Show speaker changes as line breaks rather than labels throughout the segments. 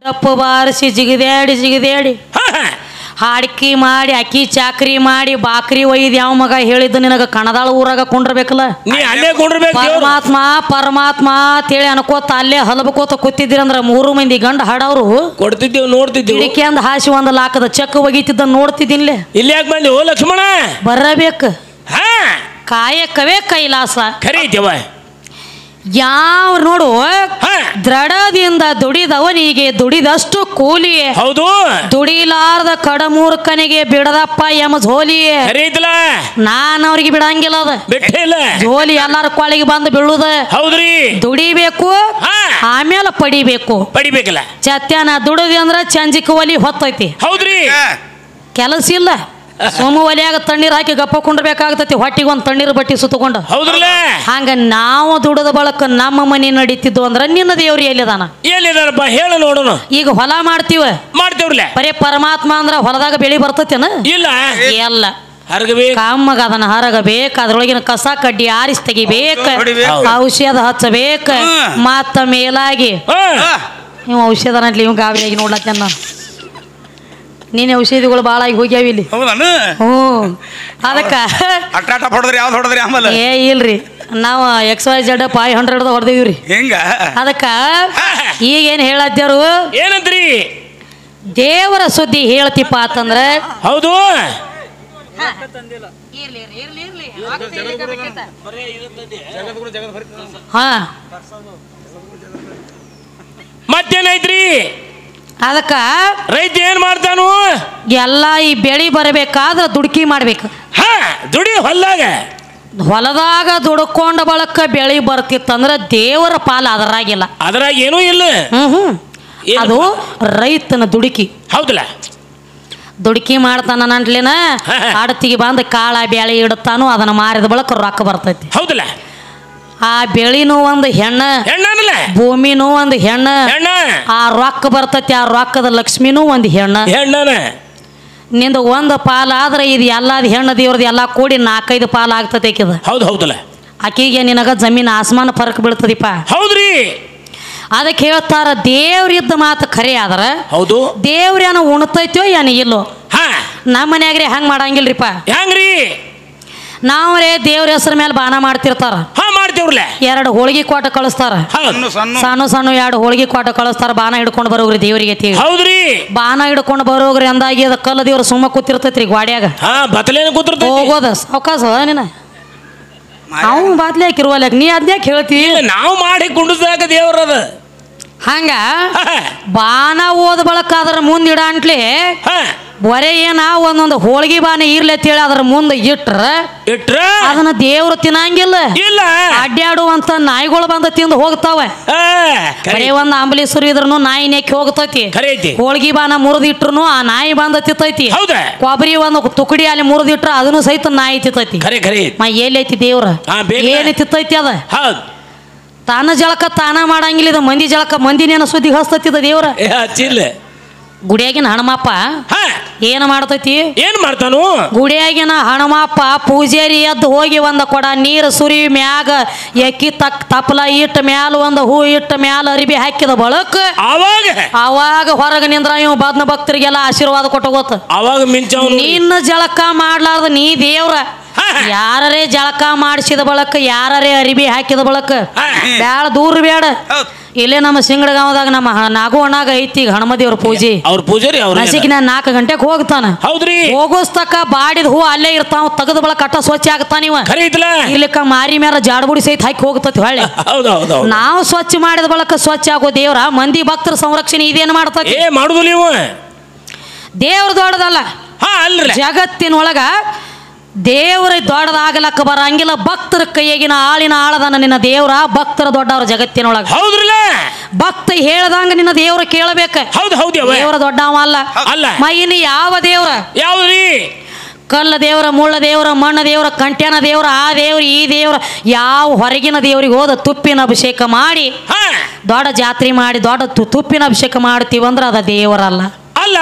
ದಪ್ಪ ಬಾರಿಸಿ ಜಿಗಿದ್ಯಾಡಿ ಹಾಡ್ಕಿ ಮಾಡಿ ಅಕ್ಕಿ ಚಾಕ್ರಿ ಮಾಡಿ ಬಾಕ್ರಿ ಒಯ್ದು ಯಾವ ಮಗ ಹೇಳಿದ್ದು ನಿನಗ ಕಣದಾಳ ಊರಾಗ ಕುಂಡ್ರಬೇಕಲ್ಲ ಪರಮಾತ್ಮ ಅಂತೇಳಿ ಅನ್ಕೋತ ಅಲ್ಲೇ ಹಲಬಕೋತ ಕೂತಿದ್ದೀರಂದ್ರ 3 ಮಂದಿ ಗಂಡ ಹಾಡವ್ರು
ಕೊಡ್ತಿದ್ದೀವಿ ನೋಡ್ತಿದ್ದೀವಿ
ಕಿಡಿಕಿ ಅಂದ ಹಾಸಿ ಒಂದ್ ಲಾಕದ ಚೆಕ್ ಒಗಿತಿದ್ದ ನೋಡ್ತಿದ್ದಿನ್ಲೆ
ಇಲ್ಲಿ ಯಾಕೆ ಬಂದಿ ಓ ಲಕ್ಷ್ಮಣ
ಬರಬೇಕು ಕಾಯಕವೇ ಕೈಲಾಸ
ಖರೀದೇವ
ಯಾವ ನೋಡು ದೃಢದಿಂದ ದುಡಿದವನಿಗೆ ದುಡಿದಷ್ಟು ಕೂಲಿ
ಹೌದು
ದುಡಿಲಾರ್ದ ಕಡಮೂರ್ಖನಿಗೆ ಬಿಡದಪ್ಪ ಎಮ ಝೋಲಿ ನಾನ್ ಅವ್ರಿಗೆ ಬಿಡಂಗಿಲ್ಲ ಅದ
ಬಿಟ್ಟಿಲ್ಲ
ಝೋಲಿ ಎಲ್ಲಾರ ಕೊಳ್ಳಿಗೆ ಬಂದು ಬೀಳುದ
ಹೌದ್ರಿ
ದುಡಿಬೇಕು ಆಮೇಲೆ
ಪಡಿಬೇಕಲ್ಲ
ಚತ್ಯಾನ ದುಡದಿ ಅಂದ್ರ ಚಂಜಿಕ ಒಲಿ ಹೊತ್ತೈತಿ
ಹೌದ್ರಿ
ಕೆಲಸ ಇಲ್ಲ ಸೋಮ ಒಲಿಯಾಗ ತಣ್ಣೀರ್ ಹಾಕಿ ಗಪ್ಪ ಕುಂಡ್ರಬೇಕಾಗತೈತಿ ಹೊಟ್ಟಿಗೆ ಒಂದು ತಣ್ಣೀರ್ ಬಟ್ಟಿ ಸುತ್ತಕೊಂಡು
ಹೌದ್ರಲ್ಲ
ಹಂಗ ನಾವು ದುಡದ ಬಳಕ ನಮ್ಮ ಮನೆ ನಡೀತಿದ್ವು ಅಂದ್ರ ನಿನ್ನ ದೇವ್ರಿ ಎಲ್ಲಿದಾನ
ಹೇಳ ನೋಡೋಣ
ಈಗ ಹೊಲ ಮಾಡ್ತೀವ್ರಲ್ಲ ಬರೀ ಪರಮಾತ್ಮ ಅಂದ್ರ ಹೊಲದಾಗ ಬೆಳಿ ಬರ್ತೈತೇನ
ಇಲ್ಲ
ಎಲ್ಲ ಕಾಮಗ ಅದನ್ನ ಹರಗಬೇಕು ಅದ್ರೊಳಗಿನ ಕಸ ಕಡ್ಡಿ ಆರಿಸಿ ತೆಗಿಬೇಕ ಔಷಧ ಹಚ್ಚಬೇಕ ಮತ್ತ ಮೇಲಾಗಿ ಇವ್ ಔಷಧ ನಟ್ಲಿ ಇವ್ ಗಾಬರಿಯಾಗಿ ನೋಡ್ಲತ್ತ ನಾನು ನೀನೆ ಔಷಧಿಗಳು ಭಾಳ ಆಗಿ ಹೋಗ್ಯಾವ ಇಲ್ಲಿ ಅದಕ್ಕ ಏ ಇಲ್ರಿ ನಾವು XYZ 500 ಹೊಡೆದಿವ್ರಿ ಅದಕ್ಕ ಈಗೇನ್ ಹೇಳತ್ತೇರು
ಏನಂತ್ರಿ
ದೇವರ ಸುದ್ದಿ ಹೇಳ್ತಿಪ್ಪ ಅಂತಂದ್ರ
ಹೌದು ಮತ್ತೇನೈತ್ರಿ
ಅದಕ್ಕ
ರೈತ ಏನ್ ಮಾಡ್ತಾನು
ಎಲ್ಲ ಈ ಬೆಳಿ ಬರಬೇಕಾದ್ರ ದುಡುಕಿ ಮಾಡ್ಬೇಕು
ದುಡಿ
ಹೊಲದಾಗ ದುಡ್ಕೊಂಡ ಬಳಕ ಬೆಳಿ ಬರ್ತಿತ್ತಂದ್ರ ದೇವರ ಪಾಲ ಅದರಾಗಿಲ್ಲ
ಅದ್ರಾಗ ಏನೂ ಇಲ್ಲ
ಅದು ರೈತನ ದುಡುಕಿ
ಹೌದಲ್ಲ
ದುಡುಕಿ ಮಾಡ್ತಾನ ನಂಟ್ಲೇನ ಅಡತಿಗೆ ಬಂದ ಕಾಳ ಬ್ಯಾಳಿ ಇಡುತ್ತಾನು ಅದನ್ನ ಮಾರಿದ ಬಳಕ ರೊಕ್ಕ ಬರ್ತೈತಿ
ಹೌದಲ್ಲ
ಆ ಬೆಳಿನೂ ಒಂದು ಹೆಣ್ಣ ಭೂಮಿನೂ ಒಂದು ಹೆಣ್ಣ ಆ ರೊಕ್ಕ ಬರ್ತೈತಿ ಆ ರೊಕ್ಕದ ಲಕ್ಷ್ಮಿನೂ ಒಂದು ಹೆಣ್ಣ ನಿಂದ ಒಂದು ಪಾಲ ಆದ್ರೆ ಇದು ಎಲ್ಲಾದ ಹೆಣ್ಣು ದೇವ್ರದ್ದು ಎಲ್ಲಾ ಕೂಡಿ 4-5 ಪಾಲ ಆಗ್ತೈತಿ ಆಕಿದ
ಹೌದಲ್ಲ
ಆಕಿಗೆ ನಿನಗ ಜಮೀನ್ ಆಸ್ಮಾನ ಫರಕ್ ಬೀಳ್ತದಿಪ್ಪ
ಹೌದ್ರಿ
ಅದಕ್ಕೆ ಹೇಳ್ತಾರ ದೇವ್ರಿದ್ದ ಮಾತು ಖರೆ ಆದ್ರ
ಹೌದು
ದೇವ್ರೇನ ಉಣ್ತೈತೋ ಏನ ಇಲ್ಲೋ ನಮ್ಮ ಮನ್ಯಾಗ್ರಿ ಹಂಗ ಮಾಡಂಗಿಲ್ರಿಪ್ಪ
ಹೆಂಗ್ರಿ
ನಾವ್ರೇ ದೇವ್ರ ಹೆಸರ ಮೇಲೆ ಬಾನ ಮಾಡ್ತಿರ್ತಾರ
ಮಾಡ್ತೇವ್ರಲ್ಲ
2 ಹೋಳಿಗೆ ಕೊಟ್ಟ ಕಳಿಸ್ತಾರ ಸಣ್ಣ 2 ಹೋಳಿಗೆ ಕೊಟ್ಟ ಕಳಿಸ್ತಾರ ಬಾನ ಹಿಡ್ಕೊಂಡು ಬರೋಗ್ರಿ ದೇವ್ರಿಗೆ
ಹೌದ್ರಿ
ಬಾನ ಹಿಡ್ಕೊಂಡು ಬರೋಗ್ರಿ ಅಂದಾಗಿ ಅದ ಕಲ್ಲ ದೇವ್ರ ಸುಮ್ಮ ಕೂತಿರ್ತೈತ್ರಿ ಗಾಡ್ಯಾಗ ಹೋಗೋದ ಅವಕಾಶ ನೀನ ಅವ್ ಬಾದ್ಲಿ ಹಾಕಿರುವಲ್ಲ ನೀ ಅದ್ಯಾಕೆ ಹೇಳ್ತೀವಿ
ನಾವು ಮಾಡಿ ಕುಂಡಿಸಾಕ ದೇವ್ರದ
ಹಂಗ ಬಾನ ಓದ ಬಳಕಾದ್ರ ಮುಂದಿಡ ಅಂಟ್ಲಿ ಬರೇ ಏನ ಒಂದೊಂದು ಹೋಳಿಗೆ ಬಾನ ಇರ್ಲಿ ಅಂತೇಳಿ ಅದ್ರ ಮುಂದೆ ಇಟ್ರ ಅದನ್ನ ದೇವ್ರು ತಿನ್ನಂಗಿಲ್ಲ ಅಡ್ಡಾಡುವಂತ ನಾಯಿಗಳು ಬಂದ ತಿಂದು ಹೋಗ್ತಾವ ಬರೇ ಒಂದ್ ಅಂಬಲೇಶ್ವರ ಇದ್ರೂ ನಾಯಿ ನೆಕ್ಕಿ ಹೋಗ್ತೈತಿ ಹೋಳಿಗೆ ಬಾನ ಮುರಿದಿಟ್ರು ಆ ನಾಯಿ ಬಂದ ತಿತ್ತೈತಿ ಕೊಬ್ಬರಿ ಒಂದು ತುಕಡಿ ಅಲ್ಲಿ ಮುರಿದಿಟ್ರ ಅದನ್ನು ಸಹಿತ ನಾಯಿ ತಿತ್ತೈತಿ ಎಲ್ಲೈತಿ ದೇವ್ರ ಏನ್ ತಿತ್ತೈತಿ ಅದ ತಾನ ಜಳಕ ತಾನ ಮಾಡಂಗಿಲ್ಲ ಇದು ಮಂದಿ ಜಳಕ ಮಂದಿನೇನ ಸುದ್ದಿ ಹಸ್ತೈತಿದ ದೇವ್ರ ಗುಡಿಯಾಗಿನ ಹಣಮಪ್ಪ ಏನ ಮಾಡ್ತೈತಿ
ಏನ್ ಮಾಡ್ತಾನು
ಗುಡಿಯಾಗಿನ ಹಣಮಪ್ಪ ಪೂಜಾರಿ ಎದ್ದು ಹೋಗಿ ಒಂದ ಕೊಡ ನೀರು ಸುರಿ ಮ್ಯಾಗ ಎಕ್ಕಿ ತಪ್ಪಲ ಇಟ್ಟ ಮ್ಯಾಲ ಒಂದು ಹೂ ಇಟ್ಟ ಮ್ಯಾಲ ಅರಿಬಿ ಹಾಕಿದ ಬಳಕ ಅವಾಗ ಹೊರಗ ನಿಂದ್ರ ಇವ್ ಬದ್ನ ಭಕ್ತರಿಗೆಲ್ಲ ಆಶೀರ್ವಾದ ಕೊಟ್ಟಗೋತ
ಅವಾಗ
ನಿನ್ನ ಜಳಕ ಮಾಡ್ಲಾರ್ದ ನೀ ದೇವ್ರ ಯಾರೇ ಜಳಕ ಮಾಡಿಸಿದ ಬಳಕ ಯಾರೇ ಅರಿಬಿ ಹಾಕಿದ ಬಳಕ ಬ್ಯಾಳ ದೂರ ಬೇಡ ಇಲ್ಲೇ ನಮ್ಮ ಸಿಂಗಡಗಾಂವದಾಗ ನಮ್ಮ ನಾಗು ಅಣ್ಣಾಗ ಐತಿ ಹನುಮದೇವ್ರ ಪೂಜೆ
ಅವ್ರ ಪೂಜಾರಿ
ನಸಿಕಿನ 4 ಗಂಟೆಗೆ ಹೋಗ್ತಾನ ಹೋಗೋಸ್ತಕ ಬಾಡಿದ ಹೂ ಅಲ್ಲೇ ಇರ್ತಾವ ತೆಗದ ಬಳಕ ಕಟ್ಟ ಸ್ವಚ್ಛ ಆಗ್ತಾನ ಇವ ಇರ್ಲಿಕ್ಕ ಮಾರಿ ಮ್ಯಾಲ ಜಾಡಬುಡಿ ಸಹಿತ ಹಾಕಿ ಹೋಗ್ತತಿ ಹೊಳ್ಳಿ ನಾವು ಸ್ವಚ್ಛ ಮಾಡಿದ ಬಳಕ ಸ್ವಚ್ಛ ಆಗೋ ದೇವ್ರ ಮಂದಿ ಭಕ್ತರ ಸಂರಕ್ಷಣೆ ಇದೇನು ಮಾಡ್ತತಿ ದೇವ್ರ ದೊಡ್ಡದಲ್ಲ ಜಗತ್ತಿನೊಳಗ ದೇವ್ರ ದೊಡ್ಡದಾಗಲಕ್ಕ ಬರಂಗಿಲ್ಲ ಭಕ್ತರ ಕೈಯಾಗಿನ ಆಳಿನ ಆಳದನ ನಿನ್ನ ದೇವ್ರ ಭಕ್ತರ ದೊಡ್ಡವ್ರ ಜಗತ್ತಿನೊಳಗ ಭಕ್ತ ಹೇಳ್ದಂಗ ನಿನ್ನ ದೇವ್ರ ಕೇಳಬೇಕ ದೇವ್ರ ದೊಡ್ಡವ ಅಲ್ಲ ಮೈನಿ ಯಾವ ದೇವ್ರ
ಯಾವ್ದ್ರಿ
ಕಲ್ಲ ದೇವ್ರ ಮುಳ್ಳ ದೇವ್ರ ಮಣ್ಣ ದೇವ್ರ ಕಂಟ್ಯಾನ ದೇವ್ರ ಆ ದೇವ್ರ ಈ ದೇವ್ರ ಯಾವ ಹೊರಗಿನ ದೇವ್ರಿಗೆ ಹೋದ ತುಪ್ಪಿನ ಅಭಿಷೇಕ ಮಾಡಿ ದೊಡ್ಡ ಜಾತ್ರೆ ಮಾಡಿ ದೊಡ್ಡ ತುಪ್ಪಿನ ಅಭಿಷೇಕ ಮಾಡ್ತೀವಂದ್ರ ಅದ ದೇವರಲ್ಲ
ಅಲ್ಲ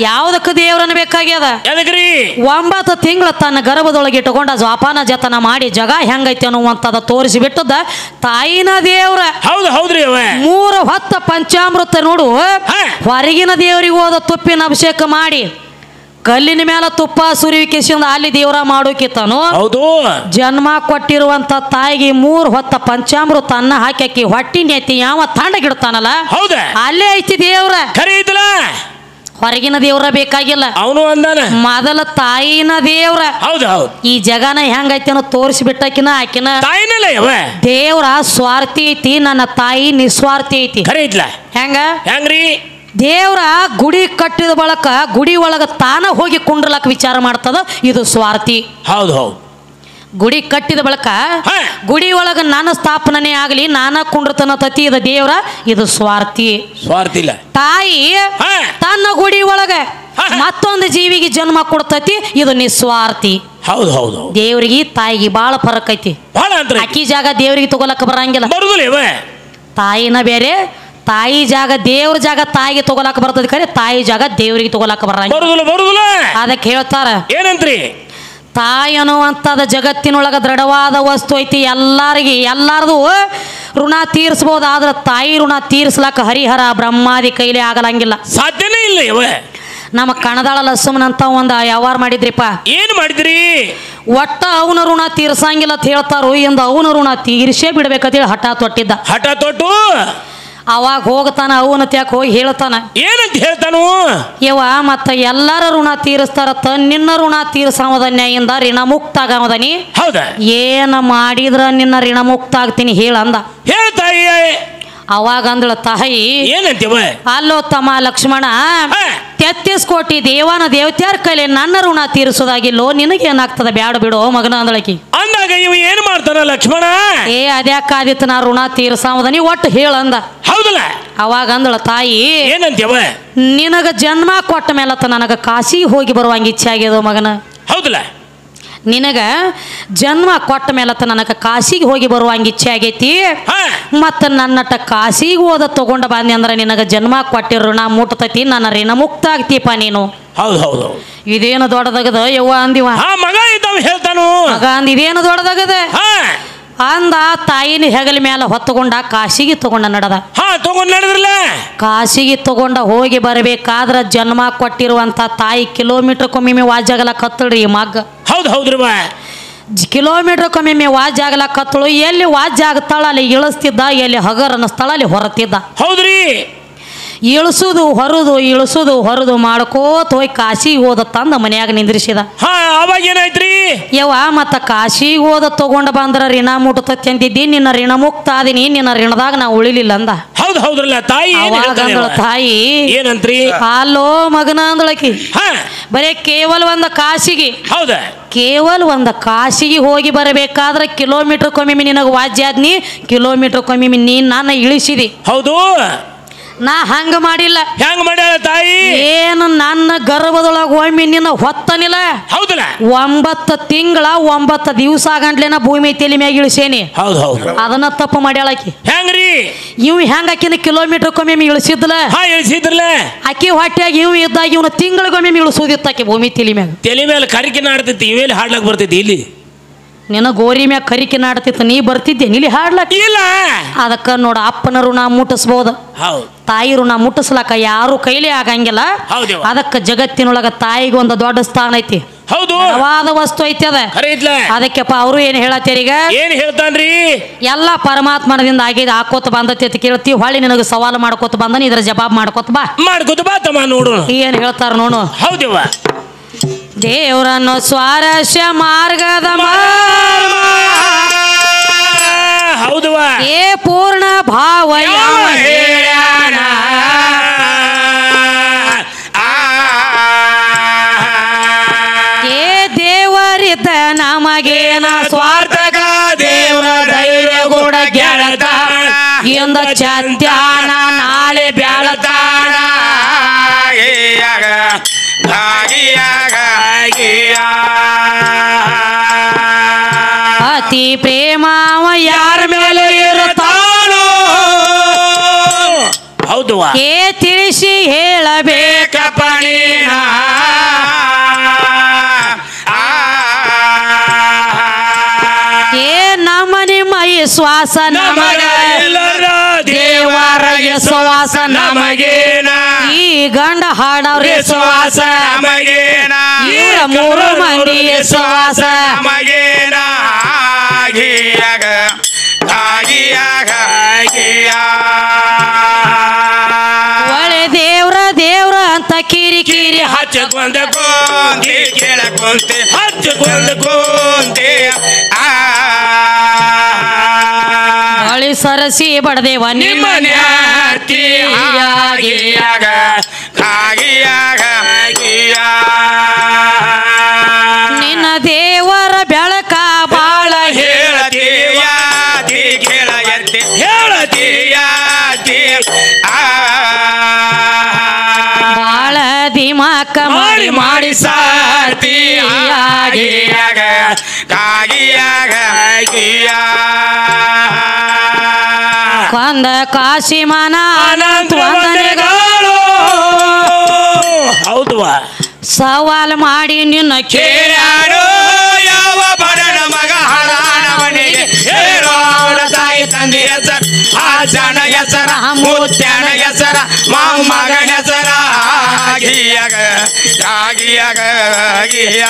ಯಾವ್ದಕ್ಕ ದೇವ್ರನ್ನ ಬೇಕಾಗ್ಯದ
ಎದಕ್ರಿ
9 ತಿಂಗಳ ತನ್ನ ಗರ್ಭದೊಳಗೆ ಇಟ್ಟುಕೊಂಡ ಜೋಪಾನ ಜತನ ಮಾಡಿ ಜಗ ಹೆಂಗೈತಿ ಅನ್ನುವಂಥದ್ದು ತೋರಿಸಿ ಬಿಟ್ಟದ ತಾಯಿನ ದೇವ್ರ.
ಹೌದ್ರಿ ಅವ
3 ಹೊತ್ತ ಪಂಚಾಮೃತ ನೋಡು. ಹೊರಗಿನ ದೇವರಿಗೆ ಹೋದ ತುಪ್ಪಿನ ಅಭಿಷೇಕ ಮಾಡಿ ಕಲ್ಲಿನ ಮೇಲೆ ತುಪ್ಪ ಸುರಿವಿಕೆಸಿಂದ ಅಲ್ಲಿ ದೇವರ ಮಾಡೋಕಿತ್ತನು.
ಹೌದು,
ಜನ್ಮ ಕೊಟ್ಟಿರುವಂತ ತಾಯಿಗೆ 3 ಹೊತ್ತ ಪಂಚಾಮೃತ ಅನ್ನ ಹಾಕಿ ಹೊಟ್ಟಿನ ಐತಿ ಯಾವ ತಾಂಡಗಿಡ್ತಾನಲ್ಲ ಅಲ್ಲೇ ಐತಿ ದೇವ್ರ. ಹೊರಗಿನ ದೇವ್ರ ಬೇಕಾಗಿಲ್ಲ,
ಅವನು ಅಂದಾನ
ಮೊದಲ ತಾಯಿನ ದೇವ್ರ. ಈ ಜಗನ ಹೆಂಗೈತಿ ಅನ್ನೋ ತೋರಿಸಿಬಿಟ್ಟಕಿನ ಆಕಿನ ದೇವ್ರ ಸ್ವಾರ್ಥಿ ಐತಿ, ನನ್ನ ತಾಯಿ ನಿಸ್ವಾರ್ಥಿ ಐತಿ. ಹೆಂಗ್ರಿ ದೇವ್ರ ಗುಡಿ ಕಟ್ಟಿದ ಬಳಕ ಗುಡಿ ಒಳಗ ತಾನ ಹೋಗಿ ಕುಂಡ್ರಲಕ್ಕ ವಿಚಾರ ಮಾಡ್ತದ, ಇದು ಸ್ವಾರ್ಥಿ.
ಹೌದು,
ಗುಡಿ ಕಟ್ಟಿದ ಬಳಕ ಗುಡಿ ಒಳಗ ನನ್ನ ಸ್ಥಾಪನೆ ಆಗಲಿ ನಾನ ಕುಂಡ್ರತನ ತತಿ ಇದು ದೇವ್ರ, ಇದು ಸ್ವಾರ್ಥಿ.
ಇಲ್ಲ
ತಾಯಿ ತನ್ನ ಗುಡಿ ಒಳಗ ಮತ್ತೊಂದು ಜೀವಿಗೆ ಜನ್ಮ ಕೊಡ್ತತಿ, ಇದು ನಿಸ್ವಾರ್ಥಿ.
ಹೌದು
ದೇವ್ರಿಗೆ ತಾಯಿಗೆ ಬಾಳ ಫರಕ್ ಐತಿ. ಅಕ್ಕಿ ಜಾಗ ದೇವ್ರಿಗೆ ತಗೊಳಕ ಬರಂಗಿಲ್ಲ. ತಾಯಿನ ಬೇರೆ, ತಾಯಿ ಜಾಗ ದೇವ್ರ ಜಾಗ ತಾಯಿಗೆ ತಗೊಳಕ ಬರ್ತದ, ಖರೆ ತಾಯಿ ಜಾಗ ದೇವ್ರಿಗೆ ತಗೊಳಕ ಬರಂಗಿಲ್ಲ. ಅದಕ್ಕೆ ಹೇಳ್ತಾರ
ಏನಂತ್ರಿ,
ತಾಯಿ ಅನ್ನುವಂಥದ್ದು ಜಗತ್ತಿನೊಳಗ ದೃಢವಾದ ವಸ್ತು ಐತಿ. ಎಲ್ಲಾರದು ಋಣ ತೀರಿಸಬಹುದು, ಆದ್ರೆ ತಾಯಿ ಋಣ ತೀರಿಸ್ಲಾಕ ಹರಿಹರ ಬ್ರಹ್ಮಾದಿ ಕೈಲಿ ಆಗಲಂಗಿಲ್ಲ,
ಸಾಧ್ಯನೇ ಇಲ್ಲ.
ನಮ್ಮ ಕಣದಾಳ ಲಕ್ಷ್ಮಣಂತ ಒಂದು ವ್ಯವಹಾರ ಮಾಡಿದ್ರಿಪ್ಪ.
ಏನ್ ಮಾಡಿದ್ರಿ?
ಒಟ್ಟ ಅವನ ಋಣ ತೀರ್ಸಂಗಿಲ್ಲ ಅಂತ ಹೇಳ್ತಾರೋ ಎಂದು ಅವನ ಋಣ ತೀರ್ಸೇ ಬಿಡ್ಬೇಕಂತೇಳಿ ಹಠ ತೊಟ್ಟಿದ್ದ.
ಹಠ ತೊಟ್ಟು
ಅವಾಗ ಹೋಗ್ತಾನ, ಅವನ ತ್ಯಾಕ ಹೋಗಿ ಹೇಳ್ತಾನ.
ಏನಂತ ಹೇಳ್ತಾನು?
ಯವ ಮತ್ತ ಎಲ್ಲರ ಋಣ ತೀರಿಸ್ತಾರತ್ತ, ನಿನ್ನ ಋಣ ತೀರ್ಸವದನ್ಯಿಂದ ಋಣ ಮುಕ್ತ ಆಗವದನಿ.
ಹೌದಾ?
ಏನ ಮಾಡಿದ್ರ ನಿನ್ನ ಋಣ ಮುಕ್ತ ಆಗ್ತೀನಿ ಹೇಳಂದ.
ಹೇಳ್ತಾಯಿ.
ಅವಾಗ ಅಂದಳ ತಾಯಿ,
ಏನಂತೀವ?
ಅಲ್ಲೋ ತಮ್ಮ ಲಕ್ಷ್ಮಣ, 33 ಕೋಟಿ ದೇವಾನ ದೇವತ್ಯಾರ ಕೈಲಿ ನನ್ನ ಋಣ ತೀರಿಸೋದಾಗಿಲ್ಲೋ, ನಿನಗೇನಾಗ್ತದ ಬ್ಯಾಡ ಬಿಡೋ ಮಗನ ಅಂದಳಕಿ.
ಅಂದಾಗ ಇವ ಏನ್ ಮಾಡ್ತಾನ ಲಕ್ಷ್ಮಣ?
ಅದ್ಯಾಕಾದಿತ್ತು ನಾ ಋಣ ತೀರ್ಸಾವದನಿ ಒಟ್ಟು ಹೇಳಂದ.
ಹೌದಲ್ಲ?
ಅವಾಗ ಅಂದಳ ತಾಯಿ,
ಏನಂತೀವ?
ನಿನಗ ಜನ್ಮ ಕೊಟ್ಟ ಮೇಲತ್ತ ನನಗ ಕಾಶಿಗೆ ಹೋಗಿ ಬರುವಂಗ ಇಚ್ಛೆ ಆಗ್ಯದ ಮಗನ.
ಹೌದಲ್ಲ?
ನಿನಗ ಜನ್ಮ ಕೊಟ್ಟ ಮೇಲತ್ತ ನನಗ ಕಾಶಿಗೆ ಹೋಗಿ ಬರುವಂಗ ಇಚ್ಛೆ ಆಗೈತಿ. ಮತ್ತ ನನ್ನಟ ಕಾಶಿಗೆ ಹೋದ ತಗೊಂಡ ಬಂದಿ ಅಂದ್ರ ನಿನಗ ಜನ್ಮ ಕೊಟ್ಟಿರ ಋಣ ಮುಟ್ಟತೈತಿ, ನನ್ನ ಋಣ ಮುಕ್ತ ಆಗ್ತೀಪ ನೀನು.
ಹೌದು.
ಇದೇನು ದೊಡ್ಡದಾಗದ ಯವ್ವ ಅಂದಿವ.
ಮಗ ಇದ್ದಾವ ಹೇಳ್ತಾನು.
ಮಗ ಅಂದ ಇದೇನು ದೊಡ್ಡದಾಗದ ಅಂದ. ತಾಯಿನ ಹೆಗಲ ಮೇಲೆ ಹೊತ್ತುಕೊಂಡ ಕಾಶಿಗೆ ತಗೊಂಡ ನಡೆದ.
ತಗೊಂಡ್ ನಡೆದ್ರಲ್ಲ.
ಕಾಶಿಗೆ ತಗೊಂಡ ಹೋಗಿ ಬರಬೇಕಾದ್ರ ಜನ್ಮ ಕೊಟ್ಟಿರುವಂತ ತಾಯಿ ಕಿಲೋಮೀಟರ್ಕೊಮ್ಮೆ ವಾಜಾಗಲ ಕತ್ತಳ್ರಿ ಮಗ್ಗ.
ಹೌದ್ರಿ ಬಾ.
ಕಿಲೋಮೀಟರ್ಕೊಮ್ಮೆ ವಾಜಾಗಲ ಕತ್ತಳು. ಎಲ್ಲಿ ವಾಜ್ ಆಗ್ತಾಳ ಅಲ್ಲಿ ಇಳಿಸ್ತಿದ್ದ, ಎಲ್ಲಿ ಹಗರ್ ಅನ್ನಿಸ್ತಾಳ ಅಲ್ಲಿ ಹೊರತಿದ್ದ.
ಹೌದ್ರಿ.
ಇಳಿಸುದು ಹೊರದು ಮಾಡ್ಕೋತ ಹೋಗಿ ಕಾಶಿಗೆ ಹೋದ ತಂದ ಮನ್ಯಾಗ ನಿಂದ್ರಿಸಿದ.
ಅವಾಗ ಏನಾಯ್ತ್ರಿ?
ಯವ್ವ ಮತ್ತ ಕಾಶಿಗೆ ಹೋದ ತಗೊಂಡ ಬಂದ್ರ ಋಣ ಮುಟ್ಟತತಿ ಅಂತಿದ್ದಿ, ನಿನ್ನ ಋಣ ಮುಕ್ತ ಆದಿನಿ, ನಿನ್ನ ಋಣದಾಗ ನಾ ಉಳಿಲಿಲ್ಲ ಅಂದ.
ಹೌದ್ರಲ್ಲ ತಾಯಿ.
ತಾಯಿ
ಏನಂತ್ರಿ?
ಅಲ್ಲೋ ಮಗನ ಅಂದಳಕಿ, ಬರೇ ಕೇವಲ ಒಂದ ಕಾಶಿಗೆ ಹೋಗಿ ಬರಬೇಕಾದ್ರೆ ಕಿಲೋಮೀಟರ್ಕೊಮ್ಮೆ ನಿನಗ ವಾಜ್ಯ ಆದ್ನಿ, ಕಿಲೋಮೀಟರ್ಕೊಮ್ಮೆ ನೀನ್ ನನ್ನ ಇಳಿಸಿದಿ.
ಹೌದು.
ನಾ ಹಂಗ ಮಾಡಿಲ್ಲ.
ಹೆಂಗ ಮಾಡ್ಯಾಳ ತಾಯಿ?
ಏನು ನನ್ನ ಗರ್ಭದೊಳಗ ಒಮ್ಮೆ ನಿನ್ನ ಹೊತ್ತನಿಲ್ಲ.
ಹೌದಲ್ಲ?
9 ತಿಂಗಳ 9 ದಿವಸ ಗಂಟ್ಲೆನ ಭೂಮಿ ತಲೆ ಮ್ಯಾಗ ಇಳಿಸೇನಿ.
ಹೌದು.
ಅದನ್ನ ತಪ್ಪು ಮಾಡ್ಯಾಳಕಿ.
ಹೆಂಗ್ರಿ?
ಇವ್ ಹೆಂಗ ಆಕಿನ ಕಿಲೋಮೀಟರ್ಕೊಮ್ಮೆ ಇಳಿಸಿದ್ಲ.
ಇಳಿಸಿದ್ರಲ್ಲ.
ಆಕಿ ಹೊಟ್ಯಾಗ ಇವ್ ಇದ್ದಾಗ ಇವನ ತಿಂಗಳಿಗೊಮ್ಮೆ ಇಳಿಸೋದಿತ್ತ ಆಕಿ ಭೂಮಿ ತಲೆ ಮ್ಯಾಗ.
ತಲೆ ಮೇಲೆ ಕರಿಕೆ ನಾಡ್ತೈತಿ, ಇವೆಲ್ಲಿ ಹಾಡ್ಲಕ್ ಬರ್ತೈತಿ? ಇಲ್ಲಿ
ನಿನ್ನ ಗೋರಿ ಮ್ಯಾಗ ಕರಿಕೆ ನಾಡ್ತಿತ್ತು, ನೀ ಬರ್ತಿದ್ದೆ ಇಲ್ಲಿ ಹಾಡ್ಲಕ್
ಇಲ್ಲ. ಅದಕ್ಕ
ನೋಡ ಅಪ್ಪನ ಋಣ ಮುಟ್ಟಿಸ್ಬೋದು, ತಾಯಿ ಋಣ ಮುಟ್ಟಿಸ್ಲಕ್ಕ ಯಾರು ಕೈಲೇ ಆಗಂಗಿಲ್ಲ. ಅದಕ್ಕ ಜಗತ್ತಿನೊಳಗ ತಾಯಿಗೆ ಒಂದು ದೊಡ್ಡ ಸ್ಥಾನ ಐತಿ. ಬಲವಾದ ವಸ್ತು ಐತಿ ಅದ. ಅದಕ್ಕೆಪ್ಪ ಅವರು ಏನ್ ಹೇಳತ್ತೀರ ಈಗ?
ಏನ್ ಹೇಳ್ತಾನ್ರಿ?
ಎಲ್ಲ ಪರಮಾತ್ಮನದಿಂದ ಆಗಿದೆ, ಹಾಕೋತ ಬಂದತಿ ಅಂತ ಕೇಳ್ತೀವಿ. ಹೊಳ್ಳಿ ನಿನಗ ಸವಾಲು ಮಾಡ್ಕೋತ ಬಂದನಿ, ಇದ್ರ ಜವಾಬ್ ಮಾಡ್ಕೋತ ಬಾ
ತಮ್ಮ ನೋಡು
ಏನ್ ಹೇಳ್ತಾರ ನೋಡು.
ಹೌದವ್ವ.
ದೇವರನ್ನು ಸ್ವಾರಸ್ಯ ಮಾರ್ಗದ
ಹೌದವ.
ಏ ಪೂರ್ಣ ಭಾವ ಏ ದೇವರಿದ್ದ ನಮಗೇನ ಸ್ವಾರ್ಥಕ ದೇವರ ಧೈರ್ಯ ಕೂಡ ಗೆಳತ ಎಂದ ಚತ್ಯಾನ ನಾಳೆ ಬ್ಯಾಳತಾಣ ಅತಿ ಪ್ರೇಮ ಯಾರ ಮೇಲೆ ಇರುತ್ತಾನೋ.
ಹೌದುವ
ತಿಳಿಸಿ ಹೇಳಬೇಕ
ಕಪಣೀನ
ನಮ್ಮ ನಿಮ್ಮ ವಿಶ್ವಾಸ ನಮಗ ದೇವರ ವಿಶ್ವಾಸ ನಮಗೇನ ಈ ಗಂಡ ಹಾಡವ್ರ ವಿಶ್ವಾಸ
ನಮಗೇನ
ಇವರ ಮೂರು ಮಂದಿ ವಿಶ್ವಾಸ
ನಮಗೇನ ಆಗಿಯಾಗ ಆಗಿಯಾಗ
ಒಳ್ಳೆ ದೇವ್ರ ದೇವ್ರ ಅಂತ ಕಿರಿ ಕಿರಿ
ಹಚ್ಚಕೊಂಡ
ಕೊಂದಿ ಕೇಳಕೊಂತೆ ಹಚ್ಚಕೊಂಡ ಕೊಂತೆ
ಹೊಳಿ ಸರಸಿ ಬಡದೇವ ನಿಮ್ಮ
ಆಗಿಯಾಗ ಆಗಿಯಾಗ
ನಿನ್ನ ದೇವರ ಬೆಳಕ ಬಾಳ
ಹೇಳತೀಯಾದಿ ಕೇಳಯಂತೆ ಹೇಳತೀಯಾದಿ
ಬಾಳ ದಿಮಾಕ ಮಾಡಿ ಮಾಡಿ
ಸಾತಿ ಆಗಿಯಾಗ ಆಗಿಯಾಗ
ಕೊಂದ ಕಾಶಿ ಮನ ಅನಂತ ವಂದನೆಗಳು
ಹೌದುವ
ಸವಾಲ್ ಮಾಡಿ ನಿನ್ನ
ಕೇಳಾಡು ಯಾವ ಬಡನ ಮಗ ಹಳಾನವನಿಗೆ ಹೇಳೋಣ ತಾಯಿ ತಂದೆ ಹೆಸರ ಆ ಜನ ಹೆಸರ ಮುತ್ಯನ ಹೆಸರ ಮಾವ ಮಗನ ಹೆಸರ ಆಗಿಯಾಗ ಆಗಿಯಾಗ ಆಗಿಯ